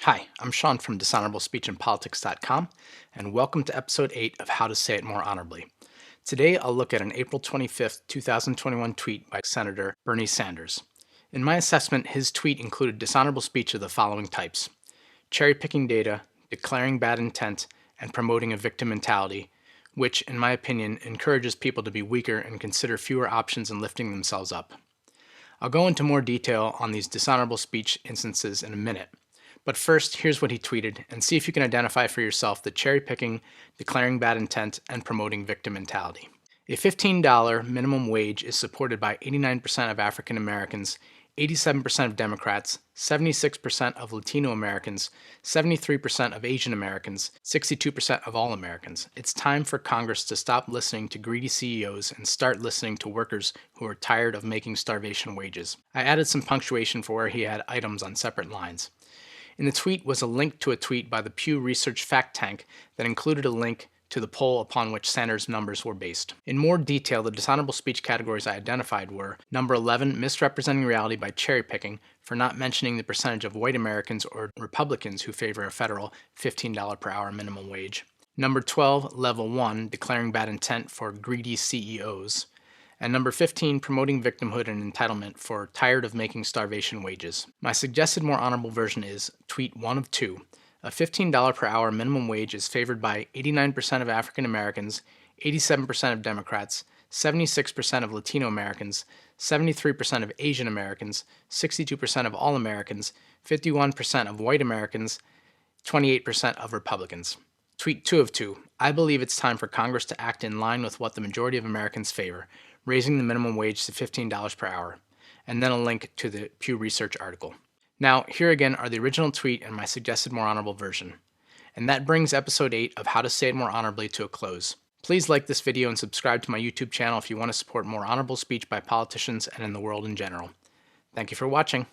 Hi, I'm Sean from dishonorablespeechandpolitics.com, and welcome to episode 8 of How to Say It More Honorably. Today I'll look at an April 25th, 2021 tweet by Senator Bernie Sanders. In my assessment, his tweet included dishonorable speech of the following types: cherry-picking data, declaring bad intent, and promoting a victim mentality, which, in my opinion, encourages people to be weaker and consider fewer options in lifting themselves up. I'll go into more detail on these dishonorable speech instances in a minute. But first, here's what he tweeted, and see if you can identify for yourself the cherry-picking, declaring bad intent, and promoting victim mentality. A $15 minimum wage is supported by 89% of African Americans, 87% of Democrats, 76% of Latino Americans, 73% of Asian Americans, 62% of all Americans. It's time for Congress to stop listening to greedy CEOs and start listening to workers who are tired of making starvation wages. I added some punctuation for where he had items on separate lines. In the tweet was a link to a tweet by the Pew Research Fact Tank that included a link to the poll upon which Sanders' numbers were based. In more detail, the dishonorable speech categories I identified were: number 11, misrepresenting reality by cherry-picking for not mentioning the percentage of white Americans or Republicans who favor a federal $15 per hour minimum wage; number 12, level 1, declaring bad intent for greedy CEOs; and number 15, promoting victimhood and entitlement for tired of making starvation wages. My suggested more honorable version is tweet 1 of 2. A $15 per hour minimum wage is favored by 89% of African Americans, 87% of Democrats, 76% of Latino Americans, 73% of Asian Americans, 62% of all Americans, 51% of white Americans, 28% of Republicans. Tweet 2 of 2. I believe it's time for Congress to act in line with what the majority of Americans favor, raising the minimum wage to $15 per hour, and then a link to the Pew Research article. Now, here again are the original tweet and my suggested more honorable version. And that brings episode 8 of How to Say It More Honorably to a close. Please like this video and subscribe to my YouTube channel if you want to support more honorable speech by politicians and in the world in general. Thank you for watching.